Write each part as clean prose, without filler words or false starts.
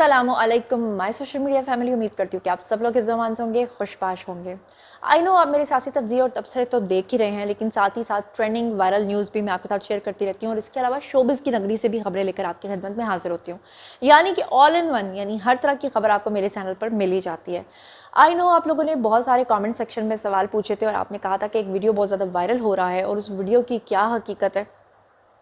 अस्सलामुअलैकुम my social media family. उम्मीद करती हूँ कि आप सब लोग इज़्ज़ामान से होंगे, खुशपाश होंगे। आई नो आप मेरे सियासी तज्ज़िये और तबसरे तो देख ही रहे हैं, लेकिन साथ ही साथ ट्रेंडिंग वायरल न्यूज़ भी मैं आपके साथ शेयर करती रहती हूँ और इसके अलावा शोबिज़ की नगरी से भी खबरें लेकर आपकी खिदमत में हाजिर होती हूँ। यानी कि ऑल इन वन, यानी हर तरह की खबर आपको मेरे चैनल पर मिल ही जाती है। आई नो आप लोगों ने बहुत सारे कमेंट सेक्शन में सवाल पूछे थे और आपने कहा था कि एक वीडियो बहुत ज़्यादा वायरल हो रहा है और उस वीडियो की क्या हकीकत है।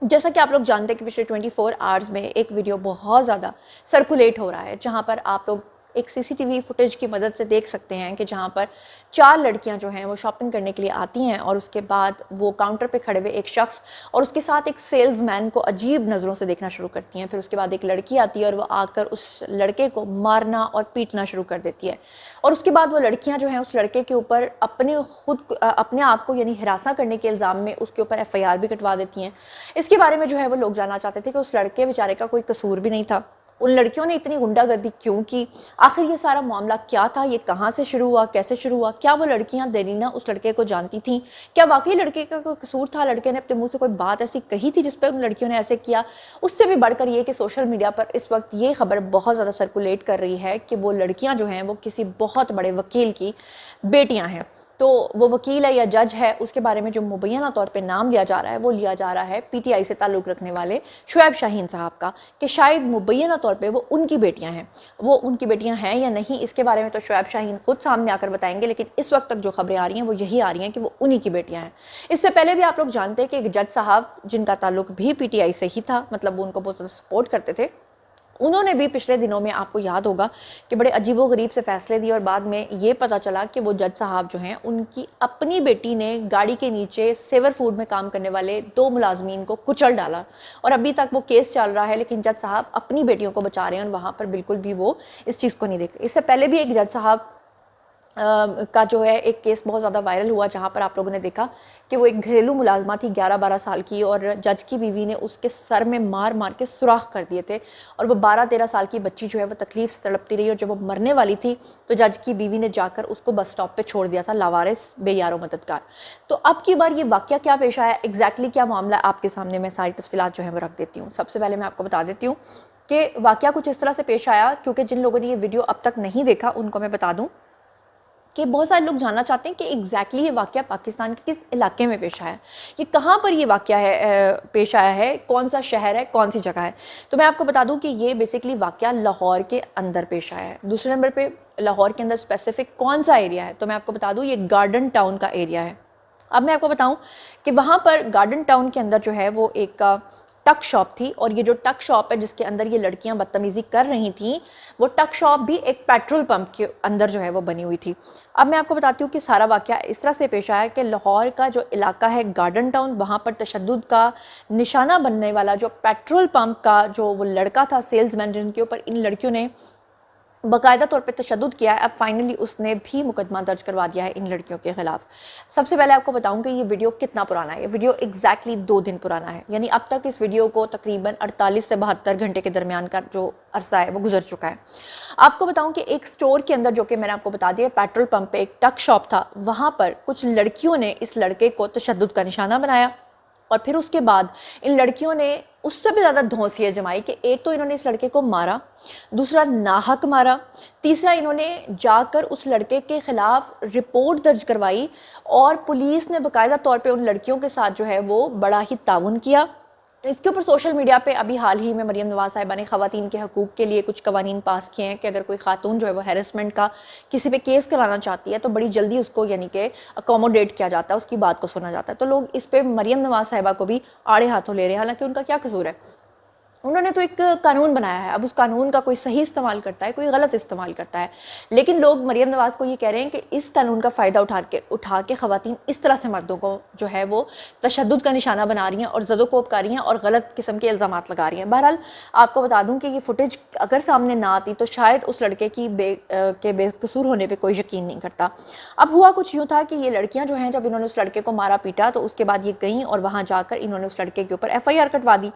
जैसा कि आप लोग जानते हैं कि पिछले 24 आवर्स में एक वीडियो बहुत ज़्यादा सर्कुलेट हो रहा है, जहां पर आप लोग एक सीसीटीवी फुटेज की मदद से देख सकते हैं कि जहां पर 4 लड़कियां जो हैं वो शॉपिंग करने के लिए आती हैं और उसके बाद वो काउंटर पे खड़े हुए एक शख्स और उसके साथ एक सेल्समैन को अजीब नज़रों से देखना शुरू करती हैं। फिर उसके बाद एक लड़की आती है और वो आकर उस लड़के को मारना और पीटना शुरू कर देती है और उसके बाद वो लड़कियां जो हैं उस लड़के के ऊपर अपने आप को यानी हिरासा करने के इल्ज़ाम में उसके ऊपर FIR भी कटवा देती हैं। इसके बारे में जो है वो लोग जानना चाहते थे कि उस लड़के बेचारे का कोई कसूर भी नहीं था, उन लड़कियों ने इतनी गुंडागर्दी क्यों की, आखिर ये सारा मामला क्या था, ये कहाँ से शुरू हुआ, कैसे शुरू हुआ, क्या वो लड़कियां देरीना उस लड़के को जानती थीं, क्या वाकई लड़के का कोई कसूर था, लड़के ने अपने मुंह से कोई बात ऐसी कही थी जिस पर उन लड़कियों ने ऐसे किया। उससे भी बढ़कर ये कि सोशल मीडिया पर इस वक्त ये खबर बहुत ज़्यादा सर्कुलेट कर रही है कि वो लड़कियां जो हैं वो किसी बहुत बड़े वकील की बेटियां हैं। तो वो वकील है या जज है, उसके बारे में जो मुबैना तौर पे नाम लिया जा रहा है वो लिया जा रहा है PTI से ताल्लुक़ रखने वाले शुएब शाहीन साहब का, कि शायद मुबैना तौर पे वो उनकी बेटियां हैं। वो उनकी बेटियां हैं या नहीं, इसके बारे में तो शुएब शाहीन खुद सामने आकर बताएंगे, लेकिन इस वक्त तक जो खबरें आ रही हैं वो यही आ रही हैं कि वो उन्हीं की बेटियां हैं। इससे पहले भी आप लोग जानते हैं कि एक जज साहब जिनका ताल्लुक भी PTI से ही था, मतलब वो उनको बहुत ज़्यादा सपोर्ट करते थे, उन्होंने भी पिछले दिनों में आपको याद होगा कि बड़े अजीबोगरीब से फैसले दिए और बाद में ये पता चला कि वो जज साहब जो हैं उनकी अपनी बेटी ने गाड़ी के नीचे सेवर फूड में काम करने वाले 2 मुलाजमीन को कुचल डाला और अभी तक वो केस चल रहा है, लेकिन जज साहब अपनी बेटियों को बचा रहे हैं और वहाँ पर बिल्कुल भी वो इस चीज़ को नहीं देख रहे। इससे पहले भी एक जज साहब का जो है एक केस बहुत ज़्यादा वायरल हुआ, जहाँ पर आप लोगों ने देखा कि वो एक घरेलू मुलाजमा थी 11-12 साल की और जज की बीवी ने उसके सर में मार मार के सुराख कर दिए थे और वो 12-13 साल की बच्ची जो है वो तकलीफ से तड़पती रही और जब वो मरने वाली थी तो जज की बीवी ने जाकर उसको बस स्टॉप पे छोड़ दिया था, लावारिस बेयारो मददगार। तो अब की बार ये वाकया क्या पेश आया, एग्जैक्टली क्या मामला आपके सामने मैं सारी तफसीलात जो है वो रख देती हूँ। सबसे पहले मैं आपको बता देती हूँ कि वाकया कुछ इस तरह से पेश आया, क्योंकि जिन लोगों ने ये वीडियो अब तक नहीं देखा उनको मैं बता दूँ कि बहुत सारे लोग जानना चाहते हैं कि एग्जैक्टली ये वाकया पाकिस्तान के किस इलाके में पेश आया है, ये कहाँ पर ये वाकया है पेश आया है, कौन सा शहर है, कौन सी जगह है। तो मैं आपको बता दूं कि ये बेसिकली वाकया लाहौर के अंदर पेश आया है। दूसरे नंबर पे लाहौर के अंदर स्पेसिफिक कौन सा एरिया है, तो मैं आपको बता दूं ये गार्डन टाउन का एरिया है। अब मैं आपको बताऊं कि वहाँ पर गार्डन टाउन के अंदर जो है वो एक टक शॉप थी और ये जो टक शॉप है जिसके अंदर ये लड़कियां बदतमीजी कर रही थी, वो टक शॉप भी एक पेट्रोल पंप के अंदर जो है वो बनी हुई थी। अब मैं आपको बताती हूँ कि सारा वाकया इस तरह से पेश आया कि लाहौर का जो इलाका है गार्डन टाउन, वहाँ पर तशद्दुद का निशाना बनने वाला जो पेट्रोल पंप का जो वो लड़का था सेल्समैन, जिनके ऊपर इन लड़कियों ने बाकायदा तौर पे तशद्दुद किया है, अब फाइनली उसने भी मुकदमा दर्ज करवा दिया है इन लड़कियों के खिलाफ। सबसे पहले आपको बताऊं कि ये वीडियो कितना पुराना है। ये वीडियो एग्जैक्टली 2 दिन पुराना है, यानी अब तक इस वीडियो को तकरीबन 48 से 72 घंटे के दरमियान का जो अरसा है वो गुजर चुका है। आपको बताऊं कि एक स्टोर के अंदर, जो कि मैंने आपको बता दिया पेट्रोल पंप पे एक टक शॉप था, वहाँ पर कुछ लड़कियों ने इस लड़के को तशद्दुद का निशाना बनाया और फिर उसके बाद इन लड़कियों ने उससे भी ज़्यादा धौंसियाँ जमाई कि एक तो इन्होंने इस लड़के को मारा, दूसरा नाहक मारा, तीसरा इन्होंने जाकर उस लड़के के खिलाफ रिपोर्ट दर्ज करवाई और पुलिस ने बाकायदा तौर पे उन लड़कियों के साथ जो है वो बड़ा ही ताउन किया। इसके ऊपर सोशल मीडिया पे अभी हाल ही में मरियम नवाज साहिबा ने ख़वातीन के हकूक़ के लिए कुछ कवानीन पास किए हैं कि अगर कोई खातून जो है वो हैरेसमेंट का किसी पे केस कराना चाहती है तो बड़ी जल्दी उसको यानी कि अकोमोडेट किया जाता है, उसकी बात को सुना जाता है। तो लोग इस पर मरियम नवाज साहिबा को भी आड़े हाथों ले रहे हैं, हालांकि उनका क्या कसूर है, उन्होंने तो एक कानून बनाया है। अब उस कानून का कोई सही इस्तेमाल करता है, कोई गलत इस्तेमाल करता है, लेकिन लोग मरियम नवाज को ये कह रहे हैं कि इस कानून का फ़ायदा उठा के ख़वातीन इस तरह से मर्दों को जो है वो तशद्दुद का निशाना बना रही हैं और ज़दोकोब कर रही हैं और गलत किस्म के इल्ज़ामात लगा रही हैं। बहरहाल आपको बता दूं कि ये फुटेज अगर सामने ना आती तो शायद उस लड़के की बेकसूर होने पर कोई यकीन नहीं करता। अब हुआ कुछ यूँ था कि ये लड़कियाँ जो हैं, जब इन्होंने उस लड़के को मारा पीटा तो उसके बाद ये गईं और वहाँ जाकर इन्होंने उस लड़के के ऊपर FIR कटवा दी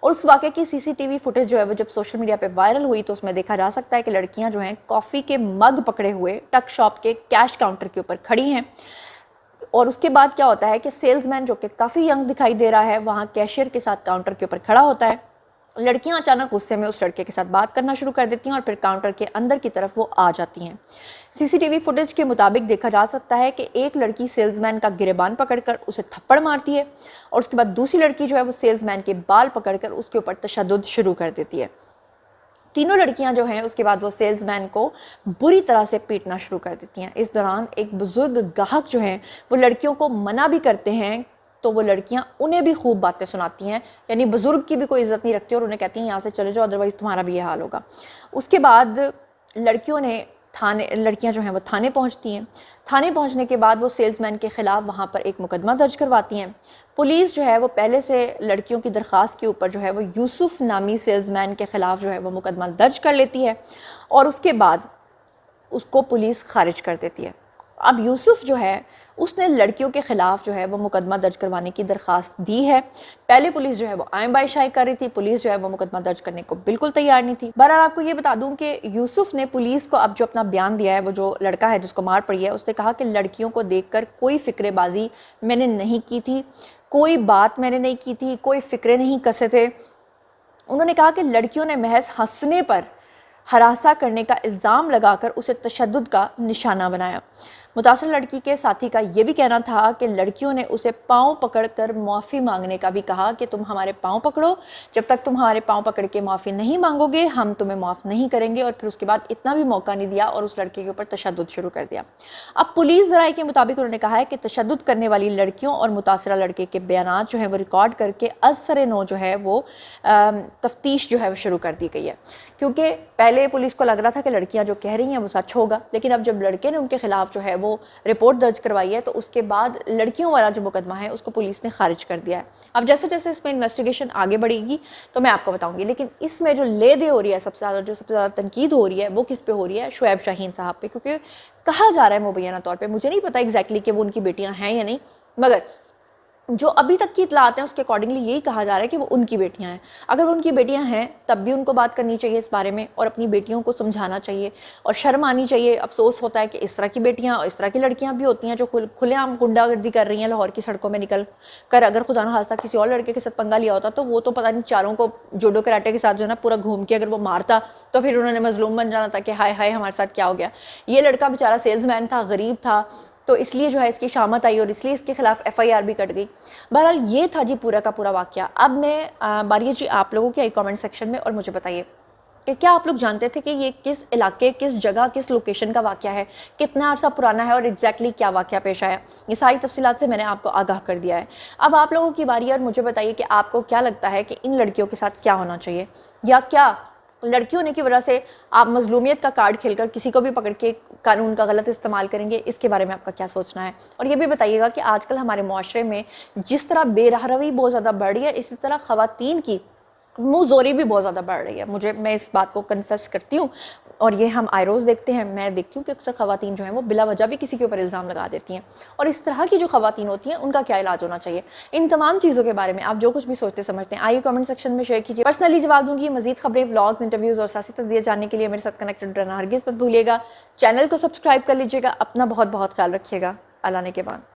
और उस वाक़े की CCTV फुटेज जो है वो जब सोशल मीडिया पे वायरल हुई तो उसमें देखा जा सकता है कि लड़कियां जो हैं कॉफ़ी के मग पकड़े हुए टक शॉप के कैश काउंटर के ऊपर खड़ी हैं और उसके बाद क्या होता है कि सेल्समैन, जो कि काफ़ी यंग दिखाई दे रहा है, वहाँ कैशियर के साथ काउंटर के ऊपर खड़ा होता है लड़कियां अचानक गुस्से में उस लड़के के साथ बात करना शुरू कर देती हैं और फिर काउंटर के अंदर की तरफ वो आ जाती हैं। सीसीटीवी फुटेज के मुताबिक देखा जा सकता है कि एक लड़की सेल्समैन का गिरेबान पकड़कर उसे थप्पड़ मारती है और उसके बाद दूसरी लड़की जो है वो सेल्समैन के बाल पकड़कर उसके ऊपर तशद्दुद शुरू कर देती है। तीनों लड़कियां जो हैं उसके बाद वो सेल्समैन को बुरी तरह से पीटना शुरू कर देती हैं। इस दौरान एक बुजुर्ग ग्राहक जो हैं वो लड़कियों को मना भी करते हैं, तो वो लड़कियां उन्हें भी खूब बातें सुनाती हैं, यानी बुजुर्ग की भी कोई इज्जत नहीं रखती और उन्हें कहती हैं यहाँ से चले जाओ, अदरवाइज तुम्हारा भी ये हाल होगा। उसके बाद लड़कियां जो हैं वो थाने पहुंचती हैं। थाने पहुंचने के बाद वो सेल्समैन के खिलाफ वहां पर एक मुकदमा दर्ज करवाती हैं। पुलिस जो है वो पहले से लड़कियों की दरख्वास्त के ऊपर जो है वो यूसुफ नामी सेल्समैन के खिलाफ जो है वो मुकदमा दर्ज कर लेती है और उसके बाद उसको पुलिस खारिज कर देती है। अब यूसुफ जो है उसने लड़कियों के खिलाफ जो है वो मुकदमा दर्ज करवाने की दरख्वास्त दी है। पहले पुलिस जो है वो आए बाय शाये कर रही थी, पुलिस जो है वो मुकदमा दर्ज करने को बिल्कुल तैयार नहीं थी। बहरहाल आपको ये बता दूं कि यूसुफ ने पुलिस को अब जो अपना बयान दिया है, वो जो लड़का है जिसको मार पड़ी है, उसने कहा कि लड़कियों को देखकर कोई फिक्रेबाजी मैंने नहीं की थी, कोई बात मैंने नहीं की थी, कोई फिक्रे नहीं कसे थे। उन्होंने कहा कि लड़कियों ने महज हंसने पर हरासा करने का इल्ज़ाम लगाकर उसे तशद्दुद का निशाना बनाया। मुतासर लड़की के साथी का यह भी कहना था कि लड़कियों ने उसे पाँव पकड़कर माफ़ी मांगने का भी कहा कि तुम हमारे पाँव पकड़ो, जब तक तुम हमारे पाँव पकड़ के माफ़ी नहीं मांगोगे हम तुम्हें माफ़ नहीं करेंगे। और फिर उसके बाद इतना भी मौका नहीं दिया और उस लड़के के ऊपर तशद्दुद शुरू कर दिया। अब पुलिस ज़राए के मुताबिक उन्होंने कहा है कि तशद्दुद करने वाली लड़कियों और मुतासरा लड़के के बयान जो है वो रिकॉर्ड करके असर नो जो है वो तफ्तीश जो है वो शुरू कर दी गई है, क्योंकि पहले पुलिस को लग रहा था कि लड़कियां जो कह रही हैं वो सच होगा, लेकिन अब जब लड़के ने उनके खिलाफ जो है वो रिपोर्ट दर्ज करवाई है तो उसके बाद लड़कियों वाला जो मुकदमा है उसको पुलिस ने खारिज कर दिया है। अब जैसे जैसे इसमें इन्वेस्टिगेशन आगे बढ़ेगी तो मैं आपको बताऊंगी, लेकिन इसमें जो ले दे हो रही है सबसे ज़्यादा तनकीद हो रही है वो किस पे हो रही है? शुएब शाहीन साहब पे, क्योंकि कहा जा रहा है मुबैना तौर पर, मुझे नहीं पता एग्जैक्टली कि वो उनकी बेटियां हैं या नहीं, मगर जो अभी तक की इतलात हैं उसके अकॉर्डिंगली यही कहा जा रहा है कि वो उनकी बेटियां हैं। अगर वो उनकी बेटियां हैं तब भी उनको बात करनी चाहिए इस बारे में और अपनी बेटियों को समझाना चाहिए और शर्म आनी चाहिए। अफसोस होता है कि इस तरह की बेटियां और इस तरह की लड़कियां भी होती हैं जो खुलेआम गुंडागर्दी कर रही हैं लाहौर की सड़कों में निकल कर। अगर खुदा न खास्ता किसी और लड़के के साथ पंगा लिया होता तो वो तो पता नहीं चारों को जूडो कराटे के साथ जो है ना पूरा घूम के अगर वो मारता तो फिर उन्होंने मजलूम बन जाना था कि हाय हाय हमारे साथ क्या हो गया। ये लड़का बेचारा सेल्समैन था, गरीब था, तो इसलिए जो है इसकी शामत आई और इसलिए इसके खिलाफ FIR भी कट गई। बहरहाल ये था जी पूरा का पूरा वाकया। अब मैं बारी है जी आप लोगों के आई कमेंट सेक्शन में, और मुझे बताइए कि क्या आप लोग जानते थे कि ये किस इलाके, किस जगह, किस लोकेशन का वाकया है, कितना अर्सा पुराना है और एग्जैक्टली क्या वाकया पेश आया। ये सारी तफसीलात से मैंने आपको आगाह कर दिया है। अब आप लोगों की बारी है और मुझे बताइए कि आपको क्या लगता है कि इन लड़कियों के साथ क्या होना चाहिए, या क्या लड़की होने की वजह से आप मजलूमियत का कार्ड खेलकर किसी को भी पकड़ के कानून का गलत इस्तेमाल करेंगे? इसके बारे में आपका क्या सोचना है? और ये भी बताइएगा कि आजकल हमारे मुआशरे में जिस तरह बेरहरवी बहुत ज़्यादा बढ़ रही है, इसी तरह ख़वातीन की मुँहज़ोरी भी बहुत ज़्यादा बढ़ रही है। मैं इस बात को कन्फेस करती हूँ और ये हम आए रोज़ देखते हैं, मैं देखती हूँ कि अक्सर ख़वातीन जो हैं वो बिला वजह भी किसी के ऊपर इल्ज़ाम लगा देती हैं। और इस तरह की जो ख़वातीन होती हैं उनका क्या इलाज होना चाहिए? इन तमाम चीज़ों के बारे में आप जो कुछ भी सोचते समझते हैं आइए कमेंट सेक्शन में शेयर कीजिए। पर्सनली जवाब दूंगी। मज़ीद खबरें, व्लॉग्स, इंटरव्यूज़ और सियासी तज्ज़िया जानने के लिए मेरे साथ कनेक्टेड रहना हरगिज़ मत भूलिएगा। चैनल को सब्सक्राइब कर लीजिएगा। अपना बहुत बहुत ख्याल रखिएगा। अल्लाह ने के बाद।